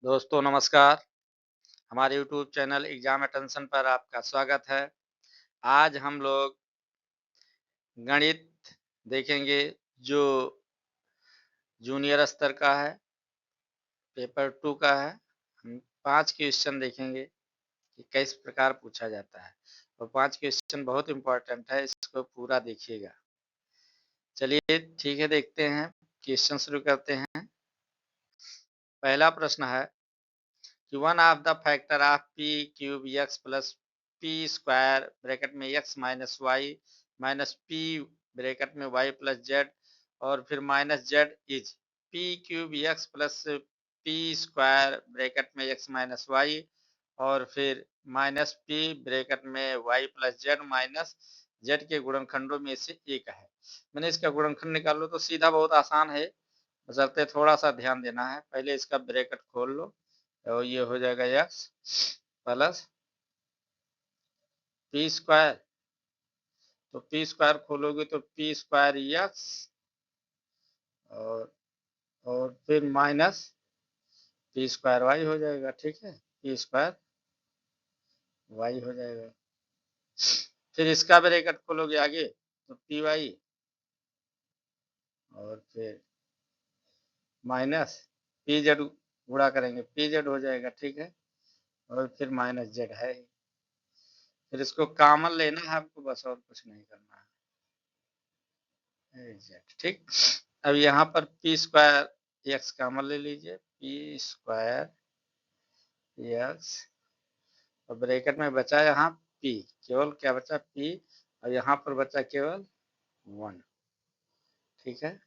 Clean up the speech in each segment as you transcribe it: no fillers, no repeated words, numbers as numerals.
दोस्तों नमस्कार। हमारे यूट्यूब चैनल एग्जाम अटेंशन पर आपका स्वागत है। आज हम लोग गणित देखेंगे जो जूनियर स्तर का है, पेपर 2 का है। हम 5 क्वेश्चन देखेंगे कि किस प्रकार पूछा जाता है और 5 क्वेश्चन बहुत इम्पोर्टेंट है, इसको पूरा देखिएगा। चलिए ठीक है, देखते हैं, क्वेश्चन शुरू करते हैं। पहला प्रश्न है कि one of the factor of P cube X plus P square bracket में X minus Y minus P bracket में वाई प्लस जेड और फिर minus Z is P cube X plus P square bracket में X minus Y और फिर minus P bracket में Y plus Z minus Z के गुणनखंडों में से एक है। मैंने इसका गुणनखंड निकाल लो तो सीधा बहुत आसान है, बशर्ते थोड़ा सा ध्यान देना है। पहले इसका ब्रैकेट खोल लो और ये हो जाएगा एक्स प्लस पी स्क्वायर। तो पी स्क्वायर खोलोगे तो पी स्क्वायर एक्स और फिर माइनस पी स्क्वायर वाई हो जाएगा। ठीक है, पी स्क्वायर वाई हो जाएगा। फिर इसका ब्रैकेट खोलोगे आगे तो पी वाई और फिर माइनस पी जेड गुणा करेंगे, पी जेड हो जाएगा। ठीक है, और फिर माइनस जेड है। फिर इसको कॉमन लेना है आपको, बस और कुछ नहीं करना है। जेड ठीक। अब यहाँ पर पी स्क्वायर एक्स कॉमन ले लीजिए, पी स्क्वायर एक्स और ब्रैकेट में बचा यहाँ पी, केवल क्या बचा पी, और यहाँ पर बचा केवल 1। ठीक है,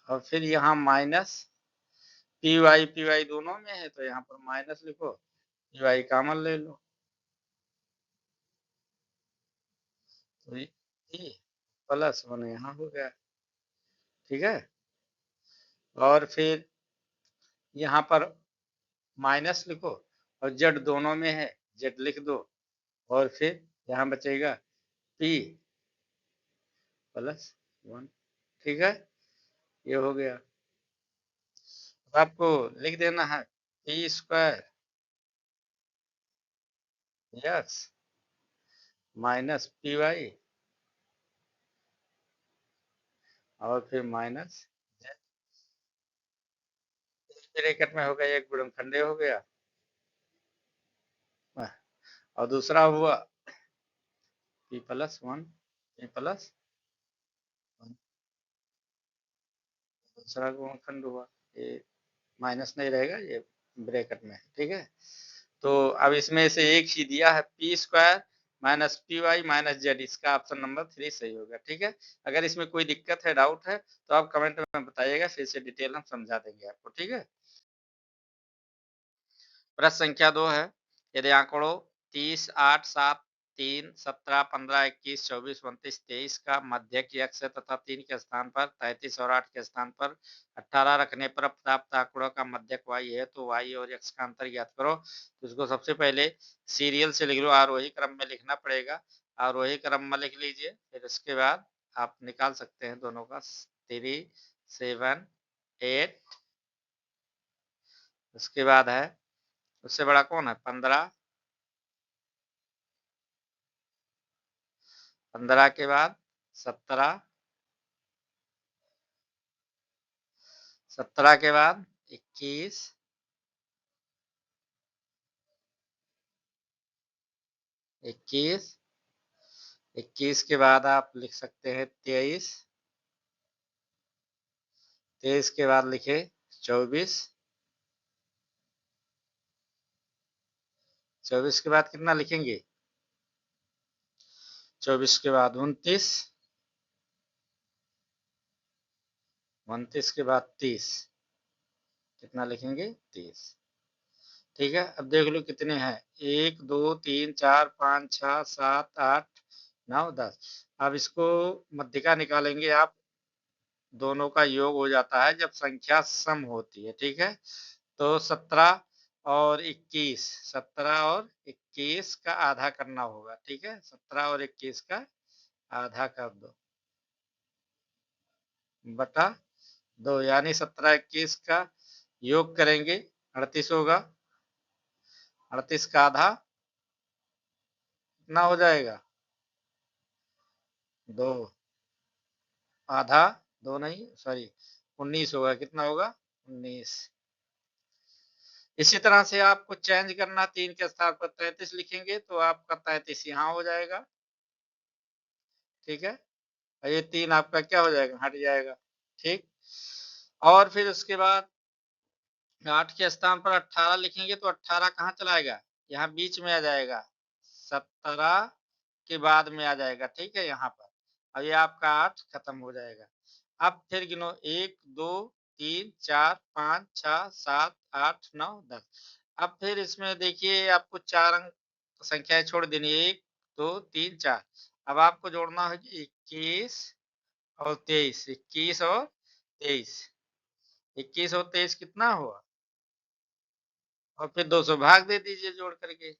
और फिर यहाँ माइनस पी वाई दोनों में है तो यहाँ पर माइनस लिखो, पी वाई कॉमन ले लो तो ये प्लस 1 यहाँ हो गया। ठीक है, और फिर यहाँ पर माइनस लिखो और जेड दोनों में है, जेड लिख दो और फिर यहाँ बचेगा पी प्लस 1। ठीक है, ये हो गया। अब आपको लिख देना है P square X minus P Y और फिर माइनस जेड। ब्रैकेट में हो गया, एक गुणनखंड हो गया और दूसरा हुआ पी प्लस 1, पी प्लस 1 दूसरा गुणनखंड हुआ। ये माइनस नहीं रहेगा, ये ब्रैकेट में है। ठीक है, तो अब इसमें से एक ही दिया है P square minus P Y minus Z, इसका ऑप्शन नंबर 3 सही होगा। ठीक है, अगर इसमें कोई दिक्कत है, डाउट है तो आप कमेंट में बताइएगा, फिर से डिटेल हम समझा देंगे आपको। ठीक है, प्रश्न संख्या 2 है, यदि आंकड़ों 30, 8, 7, 3, 17, 15, 21, 24, 29, 23 का मध्यक एक्स है तथा 3 के स्थान पर 33 और 8 के स्थान पर 18 रखने पर प्राप्त आंकड़ों का मध्यक वाई है, तो वाई और एक्स का अंतर ज्ञात करो। तो इसको सबसे पहले सीरियल से लिख लो, आरोही क्रम में लिखना पड़ेगा। आरोही क्रम में लिख लीजिए, फिर उसके बाद आप निकाल सकते हैं दोनों का। 3, 7, 8, उसके बाद है उससे बड़ा कौन है 15, 15 के बाद 17, 17 के बाद 21, 21, 21 के बाद आप लिख सकते हैं 23, 23 के बाद लिखे 24, 24 के बाद कितना लिखेंगे 24 के बाद 29, 29 के बाद 30, कितना लिखेंगे 30। ठीक है, अब देख लो कितने हैं, 1, 2, 3, 4, 5, 6, 7, 8, 9, 10। अब इसको मध्यिका निकालेंगे आप, दोनों का योग हो जाता है जब संख्या सम होती है। ठीक है, तो 17 और 21, 17 और 21 का आधा करना होगा। ठीक है, 17 और 21 का आधा कर दो बटा 2, यानी 17, 21 का योग करेंगे 38 होगा, 38 का आधा कितना हो जाएगा? 2, आधा 2 नहीं, सॉरी 19 होगा, कितना होगा? 19। इसी तरह से आपको चेंज करना, 3 के स्थान पर 33 लिखेंगे तो आपका 33 यहाँ हो जाएगा, ठीक है। और ये 3 आपका क्या हो जाएगा? हट जाएगा, ठीक। और फिर उसके बाद 8 के स्थान पर 18 लिखेंगे तो 18 कहाँ चलाएगा? यहाँ बीच में आ जाएगा, 17 के बाद में आ जाएगा, ठीक है, यहाँ पर। अब ये आपका 8 खत्म हो जाएगा। अब फिर गिनो 1 2 3 4 5 6 7 8 9 10। अब फिर इसमें देखिए आपको 4 अंक संख्याएं छोड़ देनी है, 1 2 3 4। अब आपको जोड़ना है 21 और 23, 21 और 23, 21 और 23 कितना हुआ? और फिर 200 भाग दे दीजिए जोड़ करके।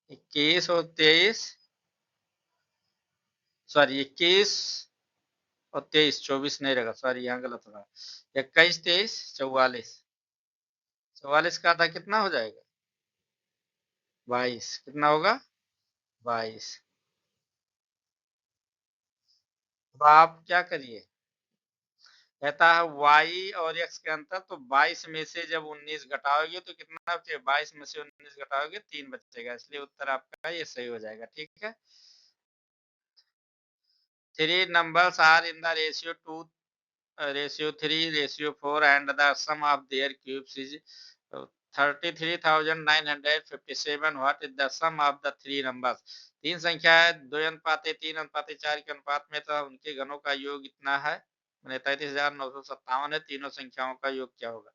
21 और 23, सॉरी 21 और 23, 24 नहीं रहेगा, सॉरी यहाँ गलत होगा। 21 23 44, 44 का आधा कितना हो जाएगा? 22, कितना होगा? 22। अब आप क्या करिए, कहता है y और x के अंतर, तो 22 में से जब 19 घटाओगे तो कितना बचेगा? 22 में से 19 घटाओगे 3 बचेगा, इसलिए उत्तर आपका ये सही हो जाएगा, ठीक है। 3 numbers are in the ratio 2, ratio 3, ratio 4 and the sum of their cubes is 33,957. What is the sum of the three numbers? 3 संख्या है, 2 अनुपाते 3 अनुपाते 4 के अनुपात में, तो उनके घनों का योग इतना है, 33,957 है। तीनों संख्याओं का योग क्या होगा?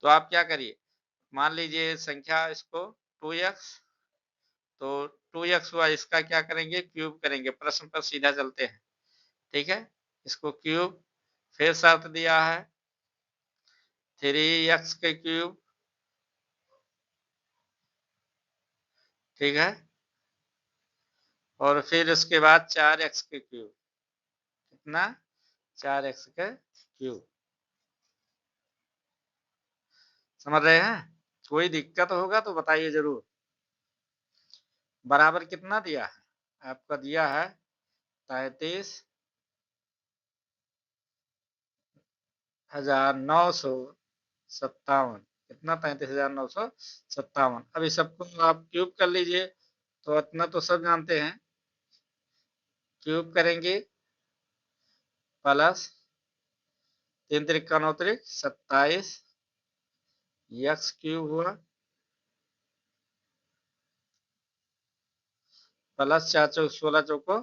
तो आप क्या करिए, मान लीजिए संख्या इसको 2x, तो 2x हुआ, इसका क्या करेंगे? क्यूब करेंगे। प्रश्न पर सीधा चलते हैं, ठीक है। इसको क्यूब, फिर शर्त दिया है 3x के क्यूब, ठीक है, और फिर उसके बाद 4x के क्यूब, कितना? 4x के क्यूब। समझ रहे हैं? कोई दिक्कत होगा तो बताइए जरूर। बराबर कितना दिया है? आपका दिया है 33,957। कितना? 33,957। अब इस सबको आप क्यूब कर लीजिए, तो इतना तो सब जानते हैं, क्यूब करेंगे प्लस 3 त्रिक 9 त्रिक 27 x क्यूब हुआ, प्लस 4 चौक 16 चौको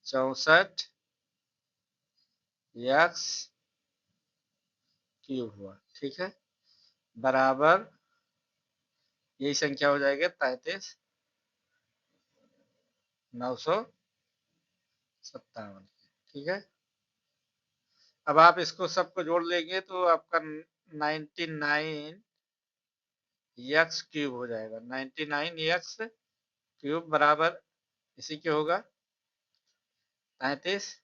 64 x क्यूब हुआ, ठीक है, बराबर यही संख्या हो जाएगी 33,957, ठीक है। अब आप इसको सबको जोड़ लेंगे तो आपका 99 x क्यूब हो जाएगा। 99 x क्यूब बराबर इसी के होगा 33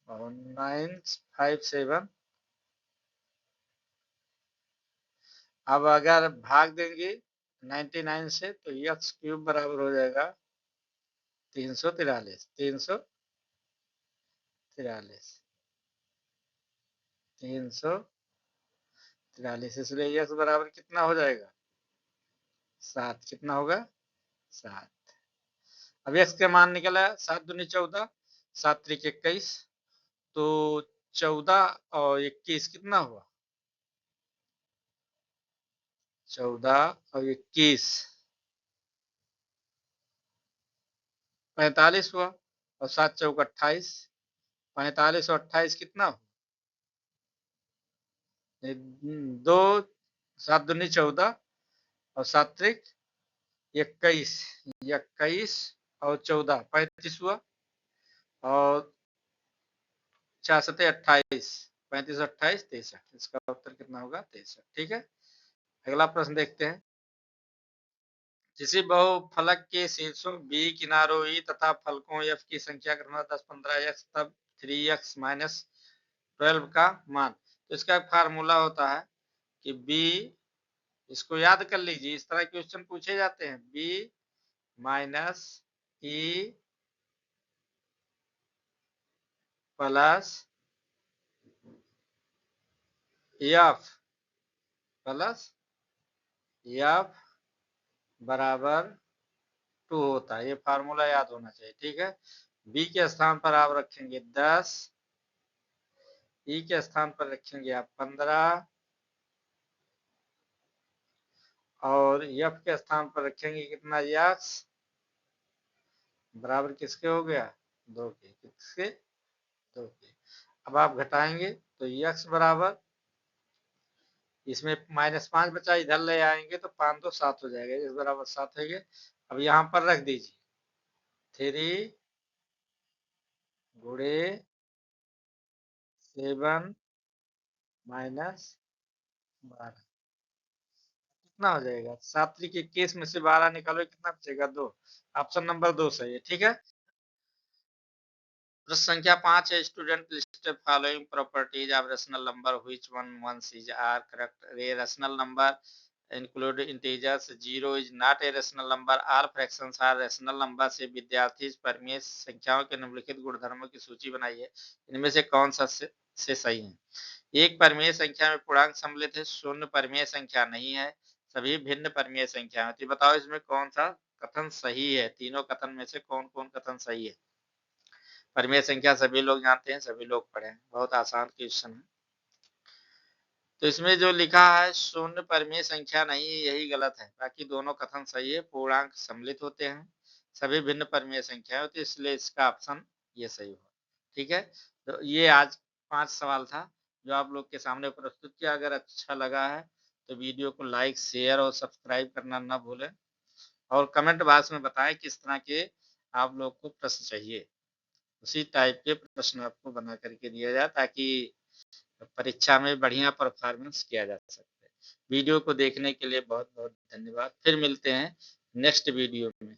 और 957। अब अगर भाग देंगे 99 से तो x क्यूब बराबर हो जाएगा 343, 343, इसलिए x बराबर कितना हो जाएगा? 7। कितना होगा? 7। अब x का मान निकला 7 दूनी 14, 7 त्रिक 21, तो 14 और 21 कितना हुआ? 14 और 21 45 हुआ, और 7 चौक 28, 45 और 28 कितना? 2, 7 दूनी 14 और 7 त्रिक 21, 21 और 14 35 हुआ, और 4 सते 28, 35 28 63, इसका उत्तर कितना होगा? 63, ठीक है। अगला प्रश्न देखते हैं। किसी बहुफलक के शीर्षों B किनारों E तथा फलकों F की संख्या क्रमशः 10, 15 x तब 3x माइनस 12 का मान। तो इसका एक फार्मूला होता है कि B, इसको याद कर लीजिए, इस तरह क्वेश्चन पूछे जाते हैं। B minus E plus F plus F बराबर 2 होता है। ये फार्मूला याद होना चाहिए, ठीक है। B के स्थान पर आप रखेंगे 10, E के स्थान पर रखेंगे आप 15 और F के स्थान पर रखेंगे कितना, x बराबर किसके हो गया, 2 के। किसके, 2 के। अब आप घटाएंगे तो x बराबर, इसमें -5 बचा, इधर ले आएंगे तो 5 2 7 हो जाएगा, x बराबर 7 है। अब यहाँ पर रख दीजिए 3 गुणे 7 माइनस 12 कितना हो जाएगा, 7 के केस में से 12 निकालो, कितना बचेगा, 2। ऑप्शन नंबर 2 सही है, ठीक है। प्रश्न संख्या 5 है, student list following properties of rational number which ones is are correct. A rational number include integers, 0 is not a rational number, all fractions are rational number. से विद्यार्थी परिमेय संख्याओं के निम्नलिखित गुणधर्मों की सूची बनाइए, इनमें से कौन सा से सही है। एक परिमेय संख्या में पूर्णांक सम्मिलित है, शून्य परिमेय संख्या नहीं है, सभी भिन्न परिमेय संख्या है। तो बताओ इसमें कौन सा कथन सही है, तीनों कथन में से कौन कौन कथन सही है। परिमेय संख्या सभी लोग जानते हैं, सभी लोग पढ़े हैं, बहुत आसान क्वेश्चन है। तो इसमें जो लिखा है शून्य परिमेय संख्या नहीं है, यही गलत है, बाकी दोनों कथन सही है। पूर्णांक सम्मिलित होते हैं, सभी भिन्न परिमेय संख्या होती है, इसलिए इसका ऑप्शन ये सही होगा, ठीक है। तो ये आज 5 सवाल था जो आप लोग के सामने प्रस्तुत किया। अगर अच्छा लगा है तो वीडियो को लाइक, शेयर और सब्सक्राइब करना ना भूलें, और कमेंट बॉक्स में बताएं किस तरह के आप लोग को प्रश्न चाहिए। उसी टाइप के प्रश्न आपको बना करके दिया जाए ताकि परीक्षा में बढ़िया परफॉर्मेंस किया जा सके। वीडियो को देखने के लिए बहुत बहुत धन्यवाद। फिर मिलते हैं नेक्स्ट वीडियो में।